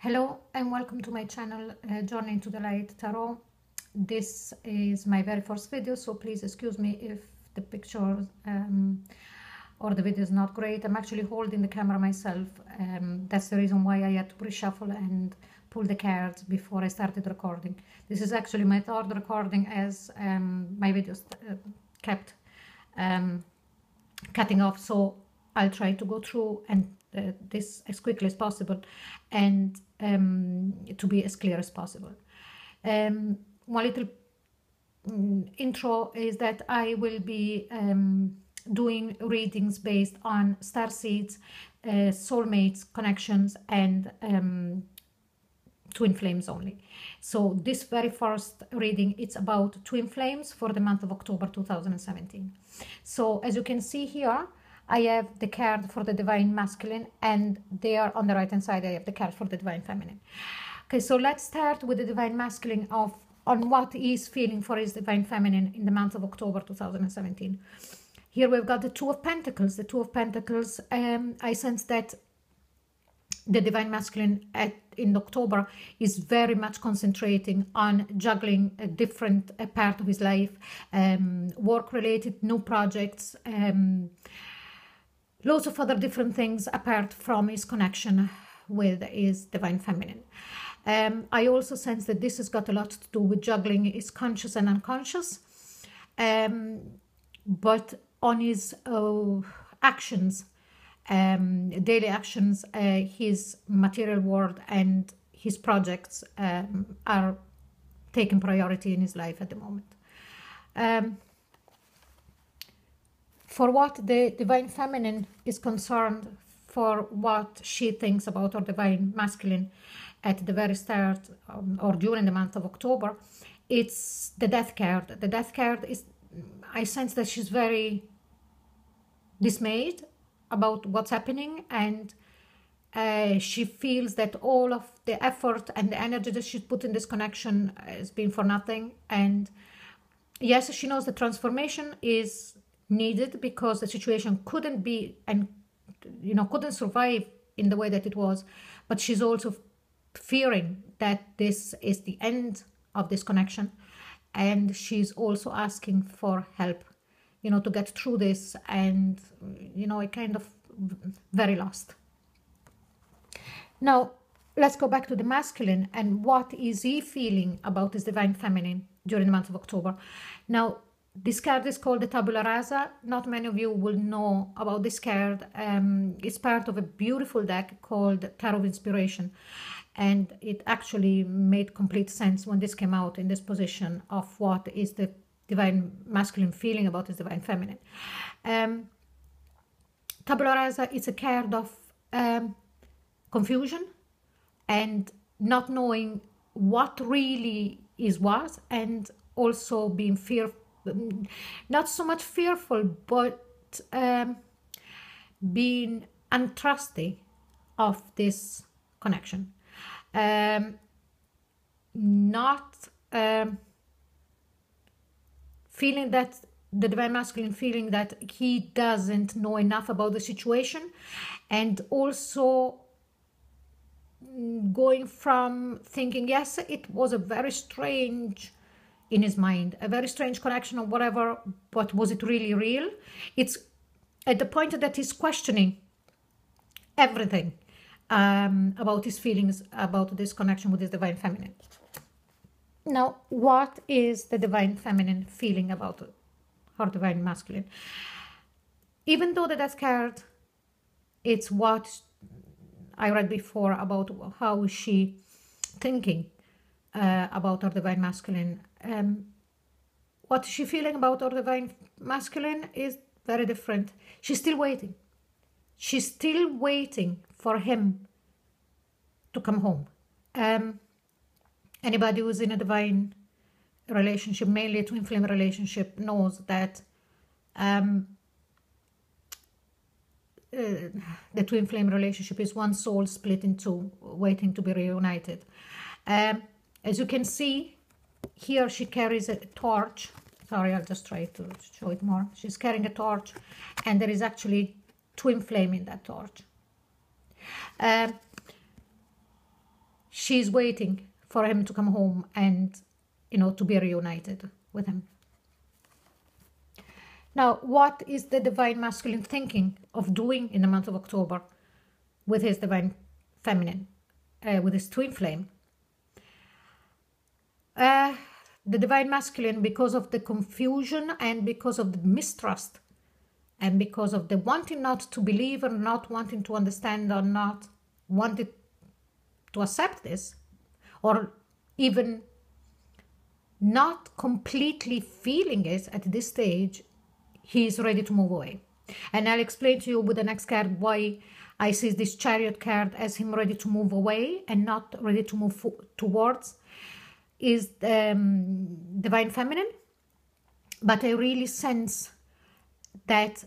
Hello and welcome to my channel Journey into the Light Tarot. This is my very first video, so please excuse me if the picture or the video is not great. I'm actually holding the camera myself. That's the reason why I had to reshuffle and pull the cards before I started recording. This is actually my third recording as my videos kept cutting off, so I'll try to go through and this as quickly as possible and to be as clear as possible. One little intro is that I will be doing readings based on star seeds, soulmates, connections, and twin flames only. So this very first reading, it's about twin flames for the month of October 2017. So as you can see here, I have the card for the divine masculine, and there on the right hand side I have the card for the divine feminine. Okay, so let's start with the divine masculine on what he's feeling for his divine feminine in the month of October 2017. Here we've got the Two of Pentacles. The Two of Pentacles, I sense that the divine masculine in October is very much concentrating on juggling a different part of his life, work-related, new projects, loads of other different things apart from his connection with his divine feminine. I also sense that this has got a lot to do with juggling his conscious and unconscious, but on his actions, daily actions, his material world and his projects are taking priority in his life at the moment. For what the divine feminine is concerned, for what she thinks about her divine masculine at the very start or during the month of October, it's the Death card. The Death card is, I sense that she's very dismayed about what's happening, and she feels that all of the effort and the energy that she's put in this connection has been for nothing. And yes, she knows the transformation is needed because the situation couldn't be and couldn't survive in the way that it was, but she's also fearing that this is the end of this connection, and she's also asking for help to get through this, and kind of very lost. Now let's go back to the masculine and what is he feeling about his divine feminine during the month of October. Now this card is called the Tabula Rasa. Not many of you will know about this card. It's part of a beautiful deck called Tarot of Inspiration, and it actually made complete sense when this came out in this position of what is the divine masculine feeling about his divine feminine. Tabula Rasa is a card of confusion and not knowing what really is what, and also being fearful. Not so much fearful, but being untrusting of this connection. Not feeling that the divine masculine feeling that he doesn't know enough about the situation, and also going from thinking, yes, it was a very strange in his mind, a very strange connection or whatever, but was it really real? It's at the point that he's questioning everything about his feelings about this connection with his divine feminine. Now, what is the divine feminine feeling about her divine masculine? Even though the Death card, it's what I read before about how is she thinking about her divine masculine. What is she feeling about her divine masculine is very different. She's still waiting. She's still waiting for him to come home. Anybody who's in a divine relationship, mainly a twin flame relationship, knows that the twin flame relationship is one soul split in two, waiting to be reunited. As you can see, here she carries a torch. Sorry, I'll just try to show it more. She's carrying a torch, and there is actually twin flame in that torch. she's waiting for him to come home and, you know, to be reunited with him. Now, what is the divine masculine thinking of doing in the month of October with his divine feminine, with his twin flame? The divine masculine, because of the confusion and because of the mistrust and because of the wanting not to believe or not wanting to understand or not wanting to accept this, or even not completely feeling it at this stage, he is ready to move away. And I'll explain to you with the next card why I see this Chariot card as him ready to move away and not ready to move towards is divine feminine. But I really sense that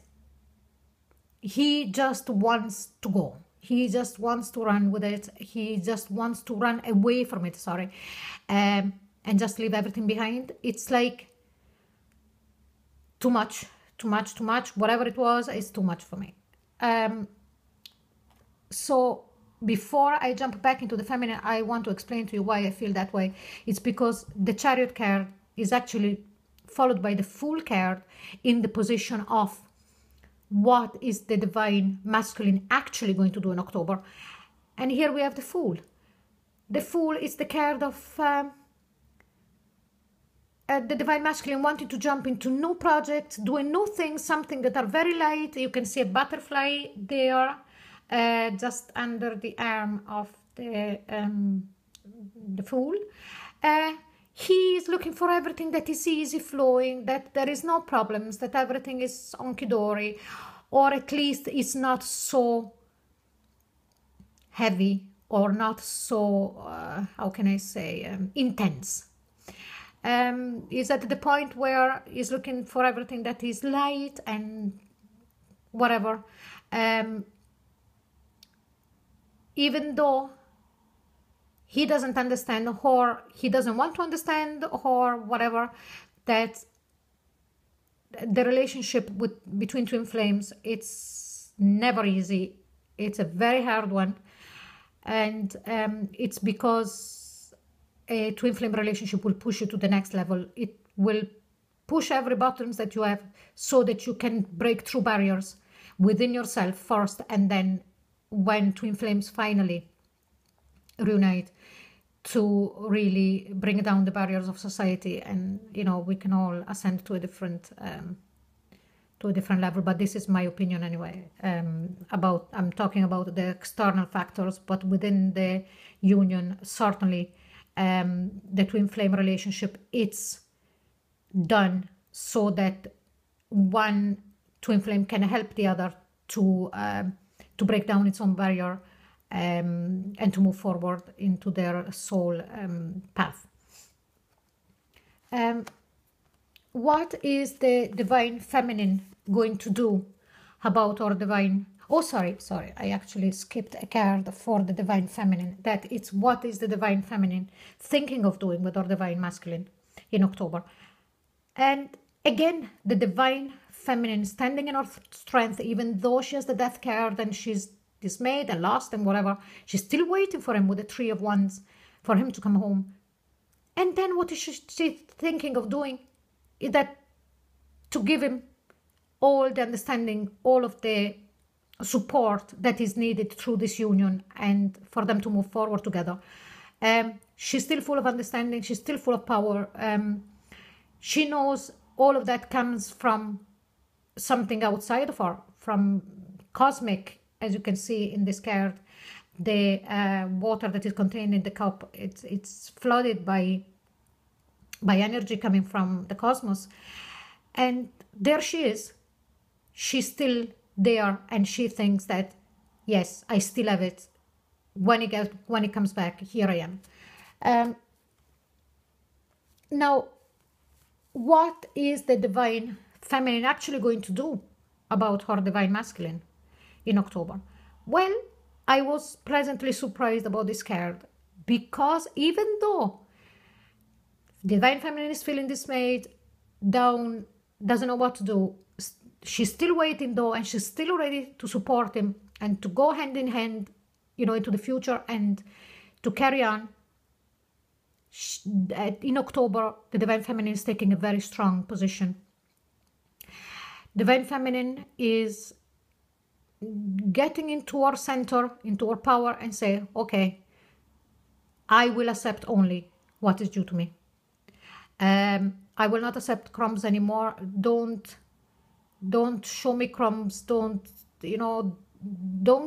he just wants to go. He just wants to run with it. He just wants to run away from it, sorry, and just leave everything behind. It's like too much. Whatever it was, is too much for me. So before I jump back into the feminine, I want to explain to you why I feel that way. It's because the Chariot card is actually followed by the Fool card in the position of what is the divine masculine actually going to do in October. And here we have the Fool. The Fool is the card of the divine masculine wanting to jump into new projects, doing new things, something that are very light. You can see a butterfly there just under the arm of the Fool. He is looking for everything that is easy flowing, that there is no problems, that everything is honky-dory, or at least it's not so heavy or not so, how can I say, intense. Is at the point where he's looking for everything that is light and whatever. Even though he doesn't understand or he doesn't want to understand or whatever, that the relationship between twin flames, it's never easy. It's a very hard one. And it's because a twin flame relationship will push you to the next level. It will push every buttons that you have so that you can break through barriers within yourself first, and then when twin flames finally reunite, to really bring down the barriers of society, and you know, we can all ascend to a different level. But this is my opinion anyway. I'm talking about the external factors, but within the union, certainly the twin flame relationship, it's done so that one twin flame can help the other to break down its own barrier and to move forward into their soul path. What is the divine feminine going to do about our divine... Oh, sorry, I actually skipped a card for the divine feminine. That it's what is the divine feminine thinking of doing with our divine masculine in October. And again, the divine feminine standing in her strength, even though she has the death card and she's dismayed and lost and whatever, she's still waiting for him with the Three of Wands for him to come home. And then what is she thinking of doing? Is that to give him all the understanding, all of the support that is needed through this union and for them to move forward together. She's still full of understanding. She's still full of power. She knows all of that comes from something outside of her, from cosmic, as you can see in this card. The water that is contained in the cup, it's flooded by energy coming from the cosmos. And there she is. She's still there, and she thinks that, yes, I still have it. When it comes back, here I am. Now, what is the divine feminine actually going to do about her divine masculine in October? Well, I was pleasantly surprised about this card, because even though divine feminine is feeling dismayed, down, doesn't know what to do, she's still waiting though, and she's still ready to support him and to go hand in hand, you know, into the future and to carry on. In October, the Divine Feminine is taking a very strong position. Divine Feminine is getting into our center, into our power, and say, okay, I will accept only what is due to me. I will not accept crumbs anymore. Don't show me crumbs. Don't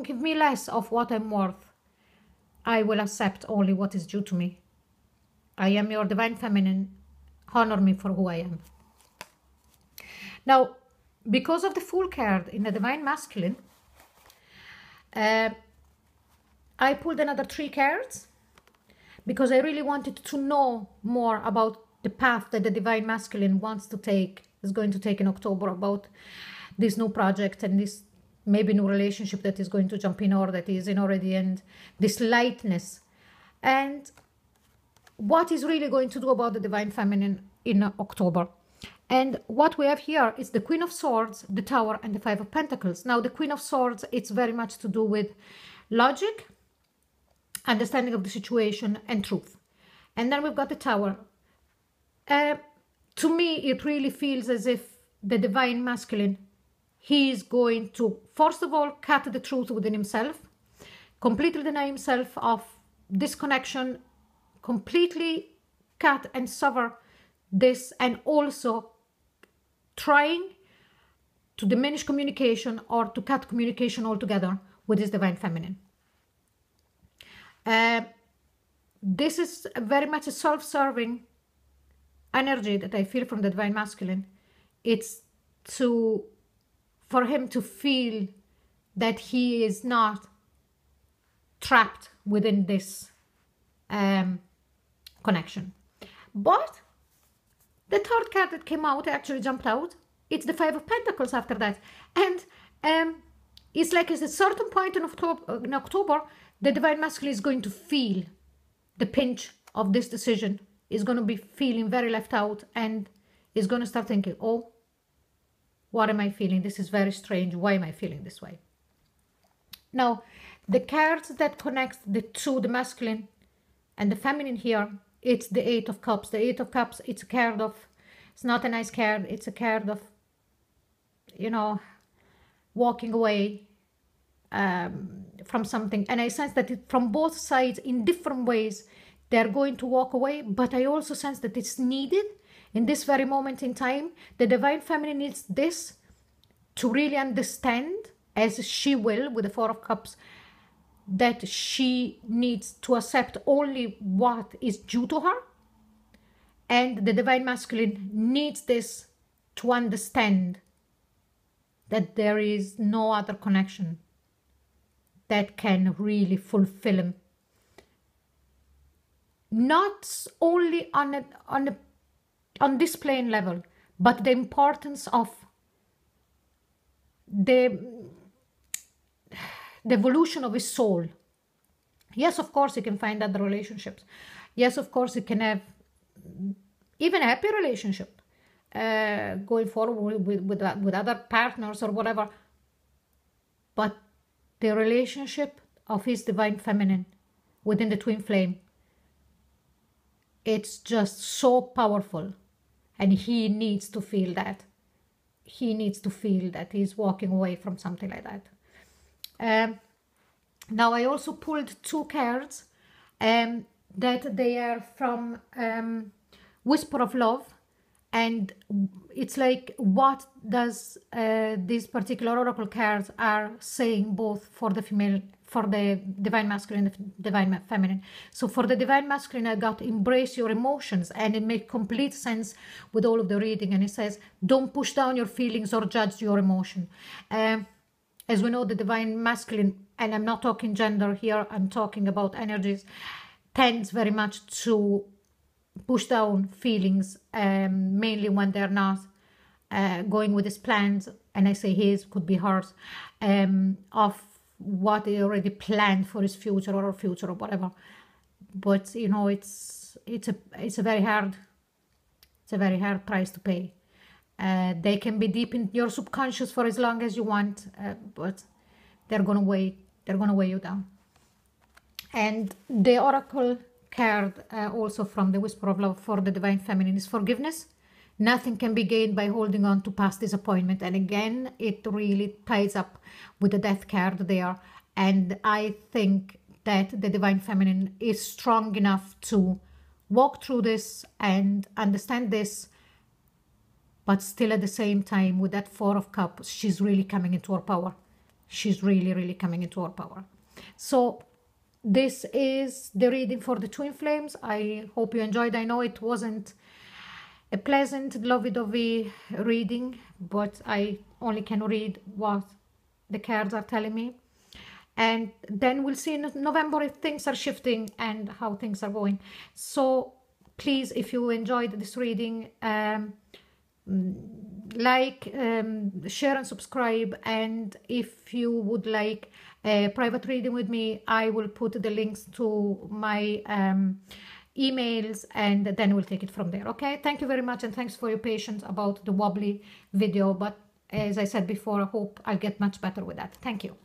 give me less of what I'm worth. I will accept only what is due to me. I am your Divine Feminine. Honor me for who I am. Now, because of the Fool card in the Divine Masculine, I pulled another 3 cards because I really wanted to know more about the path that the Divine Masculine is going to take in October, about this new project and this maybe new relationship that is going to jump in or that is in already, and this lightness, and what is really going to do about the Divine Feminine in October. And what we have here is the Queen of Swords, the Tower, and the 5 of Pentacles. Now, the Queen of Swords, it's very much to do with logic, understanding of the situation, and truth. And then we've got the Tower. To me, it really feels as if the Divine Masculine, he is going to, first of all, cut the truth within himself, completely deny himself of this connection, completely cut and sever this, and also trying to diminish communication or to cut communication altogether with his Divine Feminine. This is very much a self-serving energy that I feel from the Divine Masculine. It's for him to feel that he is not trapped within this connection. But the third card that came out, actually jumped out, it's the 5 of Pentacles after that. And it's like at a certain point in October, the Divine Masculine is going to feel the pinch of this decision, is going to be feeling very left out, and is going to start thinking, oh, what am I feeling? This is very strange. Why am I feeling this way? Now, the cards that connect the two, the masculine and the feminine here, it's the 8 of Cups. The 8 of Cups, it's a card of, it's not a nice card. It's a card of, walking away from something. And I sense that from both sides, in different ways, they're going to walk away. But I also sense that it's needed in this very moment in time. The Divine Feminine needs this to really understand, as she will with the 4 of Cups, that she needs to accept only what is due to her. And the Divine Masculine needs this to understand that there is no other connection that can really fulfill him. Not only on this plane level, but the importance of the evolution of his soul. Yes, of course, he can find other relationships. Yes, of course, he can have even a happy relationship going forward with other partners or whatever. But the relationship of his Divine Feminine within the twin flame, it's just so powerful. And he needs to feel that. He needs to feel that he's walking away from something like that. Now I also pulled 2 cards that they are from Whisper of Love, and it's like, what does these particular oracle cards are saying, both for the female, for the Divine Masculine and the Divine Feminine. So for the Divine Masculine, I got embrace your emotions, and it makes complete sense with all of the reading. And it says, don't push down your feelings or judge your emotion. As we know, the Divine Masculine, and I'm not talking gender here, I'm talking about energies, tends very much to push down feelings, mainly when they're not going with his plans, and I say his, could be hers, of what he already planned for his future or her future or whatever. But it's a very hard price to pay. They can be deep in your subconscious for as long as you want, but they're gonna weigh you down. And the oracle card also from the Whisper of Love for the Divine Feminine is forgiveness. Nothing can be gained by holding on to past disappointment. And again, it really ties up with the Death card there. And I think that the Divine Feminine is strong enough to walk through this and understand this, but still at the same time, with that Four of Cups, she's really coming into her power. She's really, really coming into her power. So this is the reading for the Twin Flames. I hope you enjoyed. I know it wasn't a pleasant, lovey-dovey reading, but I only can read what the cards are telling me. And then we'll see in November if things are shifting and how things are going. So please, if you enjoyed this reading, like, share and subscribe. And if you would like a private reading with me, I will put the links to my emails, and then we'll take it from there. Okay, thank you very much, and thanks for your patience about the wobbly video, but as I said before, I hope I'll get much better with that. Thank you.